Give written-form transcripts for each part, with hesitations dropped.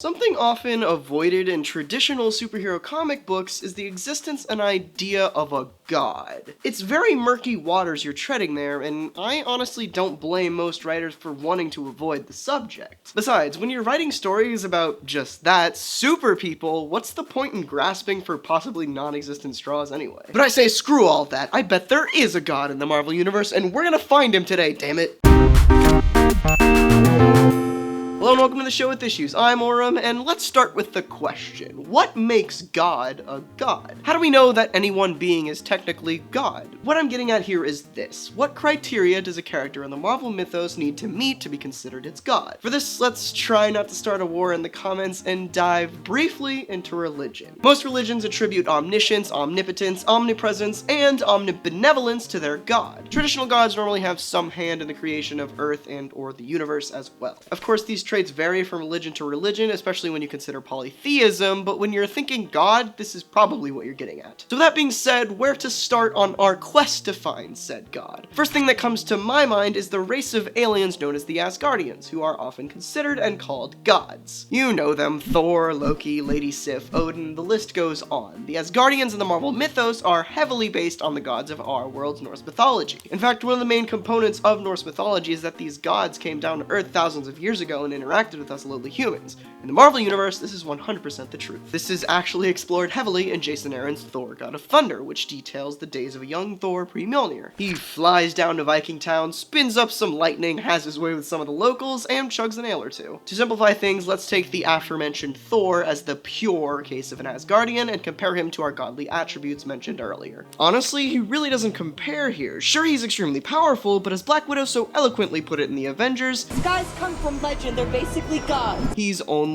Something often avoided in traditional superhero comic books is the existence and idea of a god. It's very murky waters you're treading there, and I honestly don't blame most writers for wanting to avoid the subject. Besides, when you're writing stories about just that, super people, what's the point in grasping for possibly non-existent straws anyway? But I say screw all that. I bet there is a god in the Marvel Universe, and we're gonna find him today, damn it. Hello and welcome to the show with issues. I'm Auram, and let's start with the question. What makes God a god? How do we know that any one being is technically God? What I'm getting at here is this. What criteria does a character in the Marvel mythos need to meet to be considered its god? For this, let's try not to start a war in the comments and dive briefly into religion. Most religions attribute omniscience, omnipotence, omnipresence, and omnibenevolence to their god. Traditional gods normally have some hand in the creation of Earth and or the universe as well. Of course, these traits vary from religion to religion, especially when you consider polytheism, but when you're thinking God, this is probably what you're getting at. So with that being said, where to start on our quest to find said God? First thing that comes to my mind is the race of aliens known as the Asgardians, who are often considered and called gods. You know them: Thor, Loki, Lady Sif, Odin, the list goes on. The Asgardians in the Marvel mythos are heavily based on the gods of our world's Norse mythology. In fact, one of the main components of Norse mythology is that these gods came down to Earth thousands of years ago and interacted with us lowly humans. In the Marvel Universe, this is 100% the truth. This is actually explored heavily in Jason Aaron's Thor God of Thunder, which details the days of a young Thor pre-Mjolnir. He flies down to Viking town, spins up some lightning, has his way with some of the locals, and chugs a nail or two. To simplify things, let's take the aforementioned Thor as the pure case of an Asgardian and compare him to our godly attributes mentioned earlier. Honestly, he really doesn't compare here. Sure, he's extremely powerful, but as Black Widow so eloquently put it in the Avengers, "Guys come from legend, they're basically gods." He's only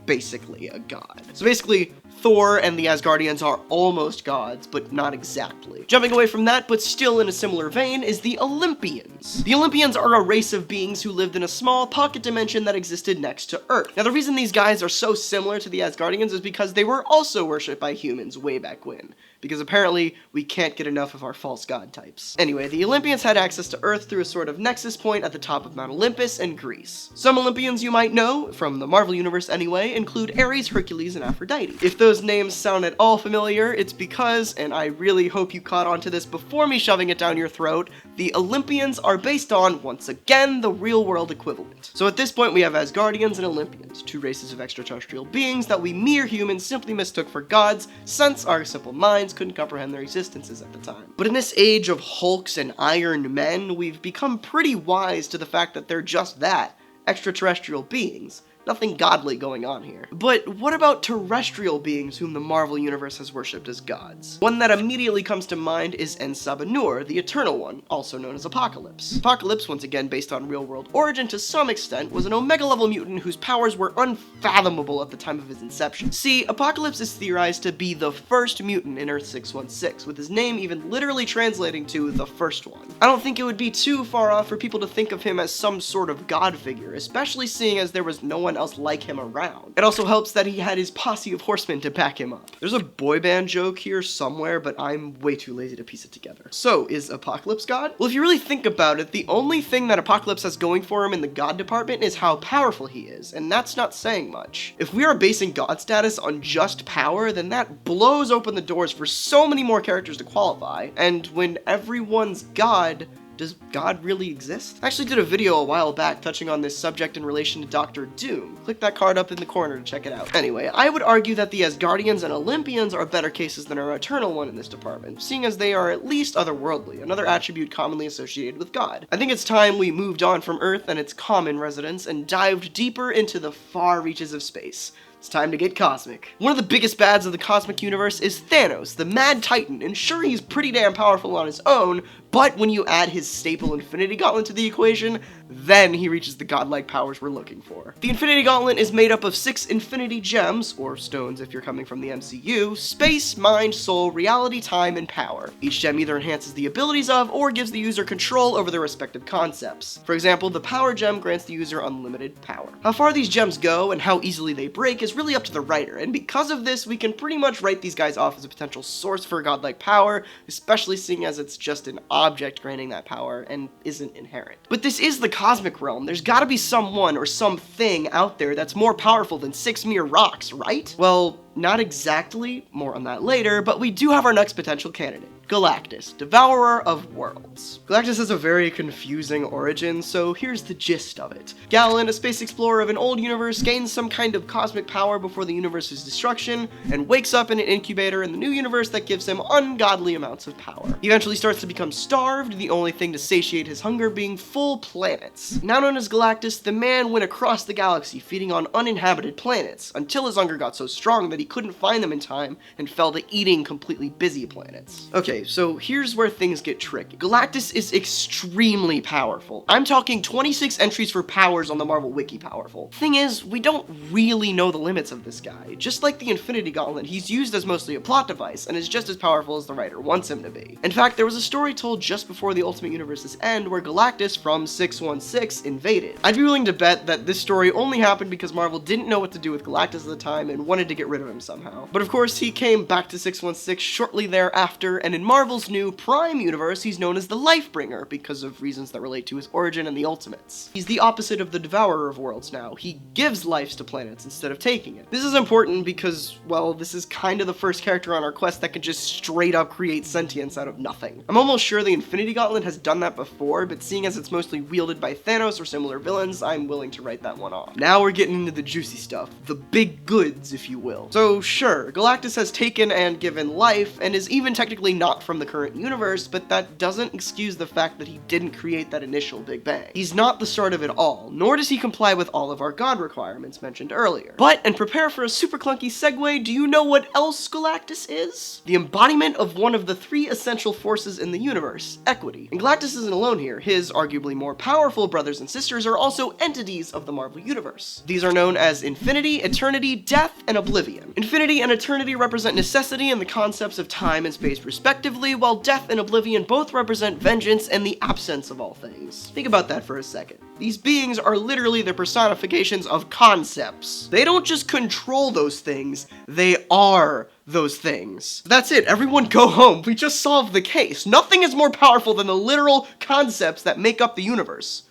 basically a god. So basically, Thor and the Asgardians are almost gods, but not exactly. Jumping away from that, but still in a similar vein, is the Olympians. The Olympians are a race of beings who lived in a small pocket dimension that existed next to Earth. Now, the reason these guys are so similar to the Asgardians is because they were also worshipped by humans way back when, because apparently we can't get enough of our false god types. Anyway, the Olympians had access to Earth through a sort of nexus point at the top of Mount Olympus in Greece. Some Olympians you might know, from the Marvel Universe anyway, include Ares, Hercules, and Aphrodite. If those names sound at all familiar, it's because, and I really hope you caught on to this before me shoving it down your throat, the Olympians are based on, once again, the real-world equivalent. So at this point we have Asgardians and Olympians, two races of extraterrestrial beings that we mere humans simply mistook for gods, since our simple minds couldn't comprehend their existences at the time. But in this age of Hulks and Iron Men, we've become pretty wise to the fact that they're just that, extraterrestrial beings. Nothing godly going on here. But what about terrestrial beings whom the Marvel Universe has worshipped as gods? One that immediately comes to mind is En-Sabah-Nur, the Eternal One, also known as Apocalypse. Apocalypse, once again based on real-world origin to some extent, was an Omega-level mutant whose powers were unfathomable at the time of his inception. See, Apocalypse is theorized to be the first mutant in Earth 616, with his name even literally translating to the first one. I don't think it would be too far off for people to think of him as some sort of god figure, especially seeing as there was no one else like him around. It also helps that he had his posse of horsemen to back him up. There's a boy band joke here somewhere, but I'm way too lazy to piece it together. So, is Apocalypse God? Well, if you really think about it, the only thing that Apocalypse has going for him in the god department is how powerful he is, and that's not saying much. If we are basing god status on just power, then that blows open the doors for so many more characters to qualify, and when everyone's god, does God really exist? I actually did a video a while back touching on this subject in relation to Dr. Doom. Click that card up in the corner to check it out. Anyway, I would argue that the Asgardians and Olympians are better cases than our Eternal One in this department, seeing as they are at least otherworldly, another attribute commonly associated with God. I think it's time we moved on from Earth and its common residents and dived deeper into the far reaches of space. It's time to get cosmic. One of the biggest bads of the cosmic universe is Thanos, the Mad Titan, and sure, he's pretty damn powerful on his own, but when you add his staple Infinity Gauntlet to the equation, then he reaches the godlike powers we're looking for. The Infinity Gauntlet is made up of 6 Infinity Gems, or stones if you're coming from the MCU, space, mind, soul, reality, time, and power. Each gem either enhances the abilities of, or gives the user control over their respective concepts. For example, the Power Gem grants the user unlimited power. How far these gems go and how easily they break is really up to the writer, and because of this, we can pretty much write these guys off as a potential source for godlike power, especially seeing as it's just an object granting that power and isn't inherent. But this is the cosmic realm. There's gotta be someone or something out there that's more powerful than 6 mere rocks, right? Well, not exactly, more on that later, but we do have our next potential candidate. Galactus, Devourer of Worlds. Galactus has a very confusing origin, so here's the gist of it. Galen, a space explorer of an old universe, gains some kind of cosmic power before the universe's destruction, and wakes up in an incubator in the new universe that gives him ungodly amounts of power. He eventually starts to become starved, the only thing to satiate his hunger being full planets. Now known as Galactus, the man went across the galaxy feeding on uninhabited planets, until his hunger got so strong that he couldn't find them in time and fell to eating completely busy planets. Okay, so here's where things get tricky. Galactus is extremely powerful. I'm talking 26 entries for powers on the Marvel Wiki powerful. Thing is, we don't really know the limits of this guy. Just like the Infinity Gauntlet, he's used as mostly a plot device and is just as powerful as the writer wants him to be. In fact, there was a story told just before the Ultimate Universe's end where Galactus from 616 invaded. I'd be willing to bet that this story only happened because Marvel didn't know what to do with Galactus at the time and wanted to get rid of him somehow. But of course, he came back to 616 shortly thereafter, and in Marvel's new Prime universe, he's known as the Lifebringer because of reasons that relate to his origin and the Ultimates. He's the opposite of the Devourer of Worlds now. He gives lives to planets instead of taking it. This is important because, well, this is kind of the first character on our quest that can just straight up create sentience out of nothing. I'm almost sure the Infinity Gauntlet has done that before, but seeing as it's mostly wielded by Thanos or similar villains, I'm willing to write that one off. Now we're getting into the juicy stuff, the big goods, if you will. So sure, Galactus has taken and given life, and is even technically not from the current universe, but that doesn't excuse the fact that he didn't create that initial Big Bang. He's not the start of it all, nor does he comply with all of our god requirements mentioned earlier. But, and prepare for a super clunky segue, do you know what else Galactus is? The embodiment of one of the 3 essential forces in the universe, equity. And Galactus isn't alone here. His arguably more powerful brothers and sisters are also entities of the Marvel Universe. These are known as Infinity, Eternity, Death, and Oblivion. Infinity and Eternity represent necessity and the concepts of time and space respectively, while Death and Oblivion both represent vengeance and the absence of all things. Think about that for a second. These beings are literally the personifications of concepts. They don't just control those things, they are those things. That's it, everyone go home. We just solved the case. Nothing is more powerful than the literal concepts that make up the universe.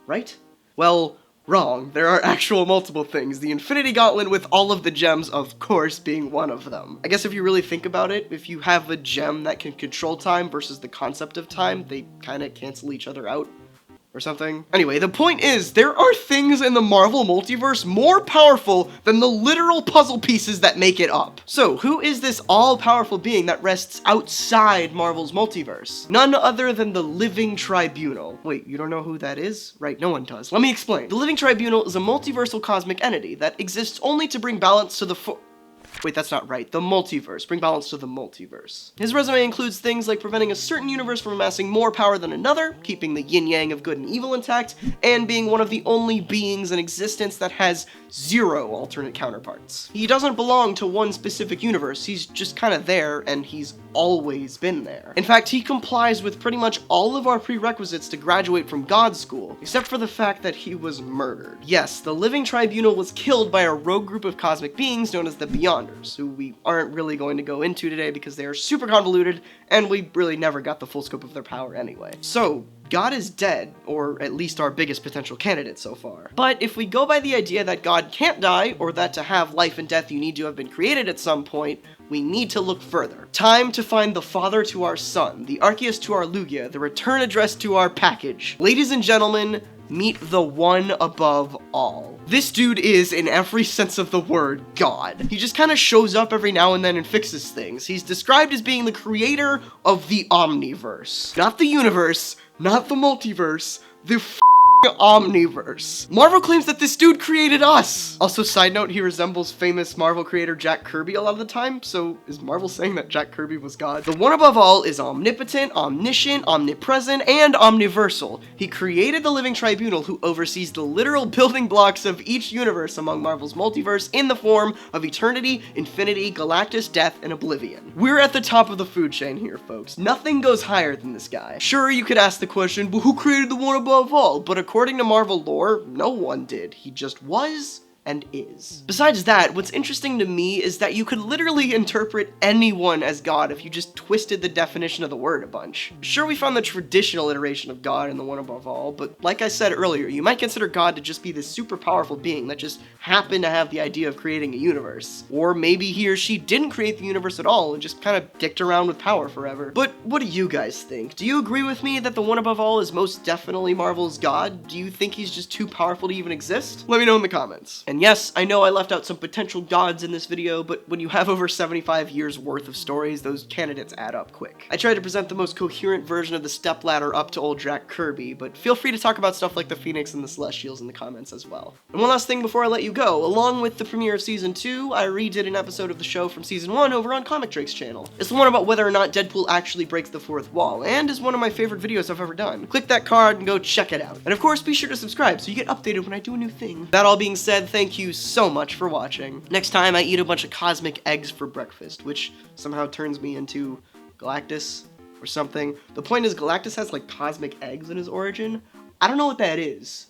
Right? Well, wrong. There are actual multiple things. The Infinity Gauntlet with all of the gems, of course, being one of them. I guess if you really think about it, if you have a gem that can control time versus the concept of time, they kind of cancel each other out. Or something. Anyway, the point is, there are things in the Marvel multiverse more powerful than the literal puzzle pieces that make it up. So, who is this all-powerful being that rests outside Marvel's multiverse? None other than the Living Tribunal. Wait, you don't know who that is? Right, no one does. Let me explain. The Living Tribunal is a multiversal cosmic entity that exists only to bring balance to the Wait, that's not right. The multiverse. Bring balance to the multiverse. His resume includes things like preventing a certain universe from amassing more power than another, keeping the yin-yang of good and evil intact, and being one of the only beings in existence that has 0 alternate counterparts. He doesn't belong to one specific universe, he's just kind of there, and he's always been there. In fact, he complies with pretty much all of our prerequisites to graduate from God School, except for the fact that he was murdered. Yes, the Living Tribunal was killed by a rogue group of cosmic beings known as the Beyonders, who we aren't really going to go into today because they are super convoluted, and we really never got the full scope of their power anyway. So, God is dead, or at least our biggest potential candidate so far. But if we go by the idea that God can't die, or that to have life and death you need to have been created at some point, we need to look further. Time to find the father to our son, the Arceus to our Lugia, the return address to our package. Ladies and gentlemen, meet the one above all. This dude is, in every sense of the word, God. He just kind of shows up every now and then and fixes things. He's described as being the creator of the Omniverse. Not the universe, not the multiverse, the Omniverse. Marvel claims that this dude created us. Also, side note, he resembles famous Marvel creator Jack Kirby a lot of the time, so is Marvel saying that Jack Kirby was God? The one above all is omnipotent, omniscient, omnipresent, and omniversal. He created the Living Tribunal, who oversees the literal building blocks of each universe among Marvel's multiverse in the form of Eternity, Infinity, Galactus, Death, and Oblivion. We're at the top of the food chain here, folks. Nothing goes higher than this guy. Sure, you could ask the question, but who created the one above all? But according to Marvel lore, no one did. He just was, and is. Besides that, what's interesting to me is that you could literally interpret anyone as God if you just twisted the definition of the word a bunch. Sure, we found the traditional iteration of God in the one above all, but like I said earlier, you might consider God to just be this super powerful being that just happened to have the idea of creating a universe. Or maybe he or she didn't create the universe at all and just kind of dicked around with power forever. But what do you guys think? Do you agree with me that the one above all is most definitely Marvel's God? Do you think he's just too powerful to even exist? Let me know in the comments. And yes, I know I left out some potential gods in this video, but when you have over 75 years worth of stories, those candidates add up quick. I tried to present the most coherent version of the stepladder up to old Jack Kirby, but feel free to talk about stuff like the Phoenix and the Celestials in the comments as well. And one last thing before I let you go, along with the premiere of Season 2, I redid an episode of the show from Season 1 over on Comic Drake's channel. It's the one about whether or not Deadpool actually breaks the fourth wall, and is one of my favorite videos I've ever done. Click that card and go check it out. And of course, be sure to subscribe so you get updated when I do a new thing. That all being said, thank you so much for watching. Next time, I eat a bunch of cosmic eggs for breakfast, which somehow turns me into Galactus or something. The point is, Galactus has like cosmic eggs in his origin. I don't know what that is.